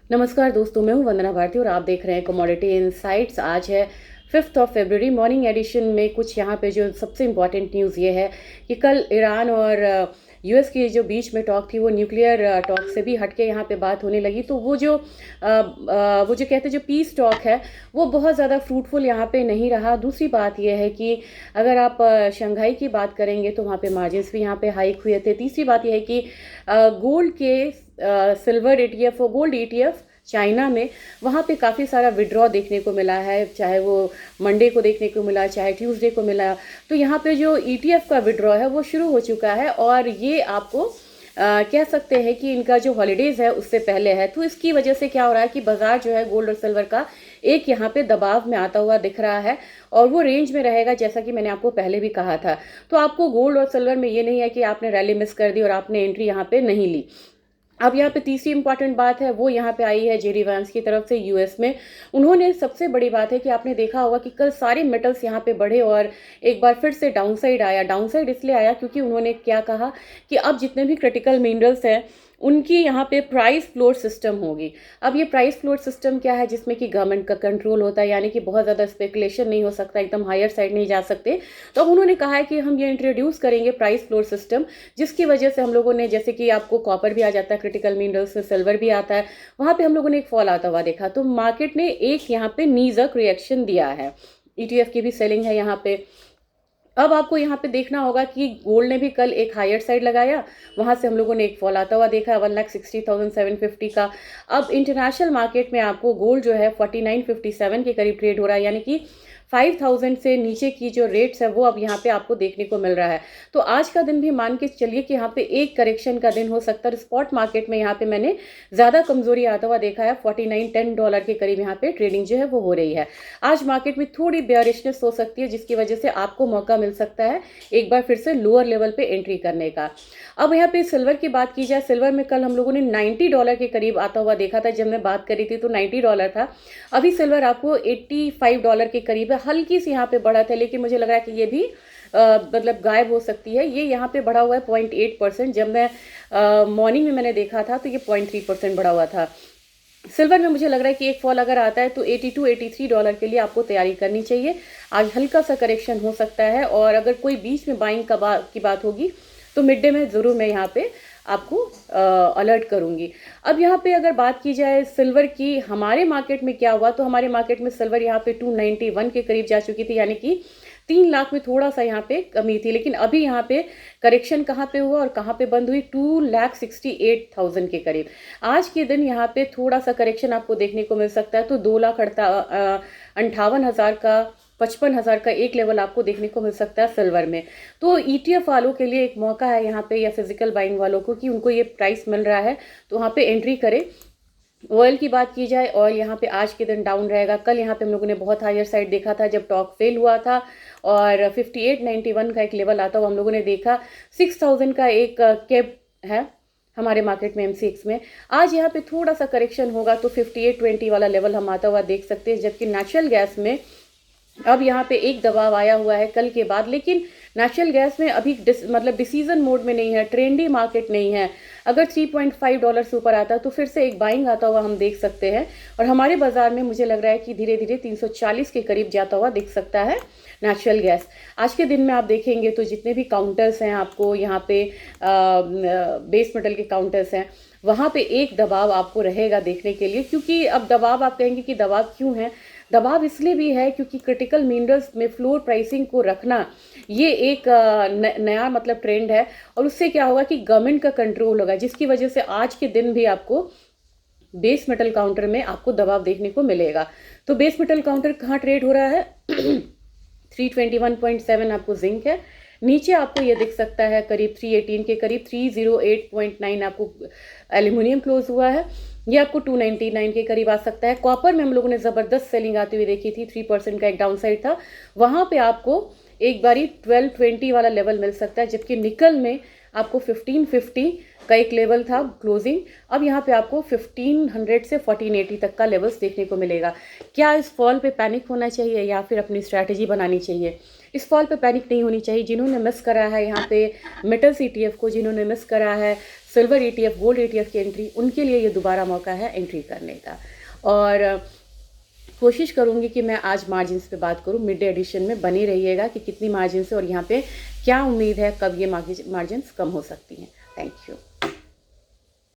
नमस्कार दोस्तों, मैं हूं वंदना भारती और आप देख रहे हैं कमोडिटी इनसाइट्स। आज है 5 फरवरी। मॉर्निंग एडिशन में कुछ यहाँ पे जो सबसे इम्पॉर्टेंट न्यूज़ ये है कि कल ईरान और यूएस की जो बीच में टॉक थी वो न्यूक्लियर टॉक से भी हटके यहाँ पे बात होने लगी। तो वो जो कहते हैं जो पीस टॉक है वो बहुत ज़्यादा फ्रूटफुल यहाँ पे नहीं रहा। दूसरी बात यह है कि अगर आप शंघाई की बात करेंगे तो वहाँ पे मार्जिन्स भी यहाँ पे हाइक हुए थे। तीसरी बात यह है कि गोल्ड के सिल्वर ETF और गोल्ड ETF चाइना में वहाँ पे काफ़ी सारा विड्रॉ देखने को मिला है, चाहे वो मंडे को देखने को मिला चाहे ट्यूसडे को मिला। तो यहाँ पे जो ETF का विड्रॉ है वो शुरू हो चुका है और ये आपको कह सकते हैं कि इनका जो हॉलीडेज़ है उससे पहले है। तो इसकी वजह से क्या हो रहा है कि बाजार जो है गोल्ड और सिल्वर का एक यहाँ पे दबाव में आता हुआ दिख रहा है और वो रेंज में रहेगा, जैसा कि मैंने आपको पहले भी कहा था। तो आपको गोल्ड और सिल्वर में ये नहीं है कि आपने रैली मिस कर दी और आपने एंट्री यहाँ पे नहीं ली। अब यहाँ पे तीसरी इंपॉर्टेंट बात है वो यहाँ पे आई है जेडी वांस की तरफ से यूएस में। उन्होंने सबसे बड़ी बात है कि आपने देखा होगा कि कल सारे मेटल्स यहाँ पे बढ़े और एक बार फिर से डाउनसाइड आया। डाउनसाइड इसलिए आया क्योंकि उन्होंने क्या कहा कि अब जितने भी क्रिटिकल मिनरल्स हैं उनकी यहाँ पे प्राइस फ्लोर सिस्टम होगी। अब ये प्राइस फ्लोर सिस्टम क्या है, जिसमें कि गवर्नमेंट का कंट्रोल होता है, यानी कि बहुत ज़्यादा स्पेकुलेशन नहीं हो सकता, एकदम हायर साइड नहीं जा सकते। तो अब उन्होंने कहा है कि हम ये इंट्रोड्यूस करेंगे प्राइस फ्लोर सिस्टम, जिसकी वजह से हम लोगों ने, जैसे कि आपको कॉपर भी आ जाता है क्रिटिकल मिनरल्स में, सिल्वर भी आता है, वहाँ पे हम लोगों ने एक फॉल आता हुआ देखा। तो मार्केट ने एक यहाँ पे नीजक रिएक्शन दिया है। ETF की भी सेलिंग है यहाँ पे। अब आपको यहाँ पे देखना होगा कि गोल्ड ने भी कल एक हायर साइड लगाया, वहां से हम लोगों ने एक फॉल आता हुआ देखा 1,60,750 का। अब इंटरनेशनल मार्केट में आपको गोल्ड जो है 4957 के करीब ट्रेड हो रहा है, यानी कि 5000 से नीचे की जो रेट्स है वो अब यहाँ पे आपको देखने को मिल रहा है। तो आज का दिन भी मान के चलिए कि यहाँ पे एक करेक्शन का दिन हो सकता है। स्पॉट मार्केट में यहाँ पे मैंने ज़्यादा कमजोरी आता हुआ देखा है, $49-10 के करीब यहाँ पे ट्रेडिंग जो है वो हो रही है। आज मार्केट में थोड़ी बेयरिशनेस हो सकती है, जिसकी वजह से आपको मौका मिल सकता है एक बार फिर से लोअर लेवल पे एंट्री करने का। अब यहाँ पे सिल्वर की बात की जाए, सिल्वर में कल हम लोगों ने $90 के करीब आता हुआ देखा था। जब मैं बात करी थी तो $90 था। अभी सिल्वर आपको $85 के करीब है। हल्की सी यहाँ पे बढ़ा था, लेकिन मुझे लग रहा है कि ये भी मतलब गायब हो सकती है। ये यहाँ पे बढ़ा हुआ है 0.8%। जब मैं मॉर्निंग में मैंने देखा था तो ये 0.3% बढ़ा हुआ था। सिल्वर में मुझे लग रहा है कि एक फॉल अगर आता है तो $82-83 के लिए आपको तैयारी करनी चाहिए। आज हल्का सा करेक्शन हो सकता है और अगर कोई बीच में बाइंग की बात होगी तो मिड डे में ज़रूर मैं यहाँ पे आपको अलर्ट करूंगी। अब यहाँ पे अगर बात की जाए सिल्वर की, हमारे मार्केट में क्या हुआ, तो हमारे मार्केट में सिल्वर यहाँ पे 291 के करीब जा चुकी थी, यानी कि 3 लाख में थोड़ा सा यहाँ पे कमी थी। लेकिन अभी यहाँ पे करेक्शन कहाँ पे हुआ और कहाँ पे बंद हुई, 2,68,000 के करीब। आज के दिन यहाँ पे थोड़ा सा करेक्शन आपको देखने को मिल सकता है। तो 2,58,000 का 55,000 का एक लेवल आपको देखने को मिल सकता है सिल्वर में। तो ETF वालों के लिए एक मौका है यहाँ पे, या फिजिकल बाइंग वालों को, कि उनको ये प्राइस मिल रहा है तो वहाँ पे एंट्री करें। ऑयल की बात की जाए, ऑयल यहाँ पे आज के दिन डाउन रहेगा। कल यहाँ पे हम लोगों ने बहुत हायर साइड देखा था जब टॉक फेल हुआ था और 5891 का एक लेवल आता हुआ हम लोगों ने देखा। 6000 का एक कैप है हमारे मार्केट में MCX में। आज यहाँ पे थोड़ा सा करेक्शन होगा तो 5820 वाला लेवल हम आता हुआ देख सकते हैं। जबकि नेचुरल गैस में अब यहाँ पे एक दबाव आया हुआ है कल के बाद, लेकिन नेचुरल गैस में अभी मतलब डिसीजन मोड में नहीं है, ट्रेंडी मार्केट नहीं है। अगर $3.5 से ऊपर आता है तो फिर से एक बाइंग आता हुआ हम देख सकते हैं और हमारे बाजार में मुझे लग रहा है कि धीरे धीरे 340 के करीब जाता हुआ दिख सकता है नेचुरल गैस। आज के दिन में आप देखेंगे तो जितने भी काउंटर्स हैं आपको यहाँ पे बेस मेटल के काउंटर्स हैं, वहाँ पे एक दबाव आपको रहेगा देखने के लिए। क्योंकि अब दबाव, आप कहेंगे कि दबाव क्यों है, दबाव इसलिए भी है क्योंकि क्रिटिकल मिनरल्स में फ्लोर प्राइसिंग को रखना ये एक नया मतलब ट्रेंड है और उससे क्या होगा कि गवर्नमेंट का कंट्रोल होगा, जिसकी वजह से आज के दिन भी आपको बेस मेटल काउंटर में आपको दबाव देखने को मिलेगा। तो बेस मेटल काउंटर कहाँ ट्रेड हो रहा है 321.7 आपको जिंक है, नीचे आपको ये दिख सकता है करीब 318 के करीब, 308.9 आपको एल्यूमिनियम क्लोज हुआ है, ये आपको 299 के करीब आ सकता है। कॉपर में हम लोगों ने ज़बरदस्त सेलिंग आती हुई देखी थी, 3% का एक डाउन साइड था, वहाँ पे आपको एक बारी 1220 वाला लेवल मिल सकता है। जबकि निकल में आपको 1550 का एक लेवल था क्लोजिंग, अब यहाँ पे आपको 1500 से 1480 तक का लेवल्स देखने को मिलेगा। क्या इस फॉल पे पैनिक होना चाहिए या फिर अपनी स्ट्रैटेजी बनानी चाहिए? इस फॉल पे पैनिक नहीं होनी चाहिए। जिन्होंने मिस करा है यहाँ पे मेटल्स ETF को, जिन्होंने मिस करा है सिल्वर ETF, गोल्ड ETF की एंट्री, उनके लिए ये दोबारा मौका है एंट्री करने का। और कोशिश करूँगी कि मैं आज मार्जिन्स पे बात करूँ। मिड डे एडिशन में बनी रहिएगा कि कितनी मार्जिन्स है और यहाँ पे क्या उम्मीद है, कब ये मार्जिन्स कम हो सकती हैं।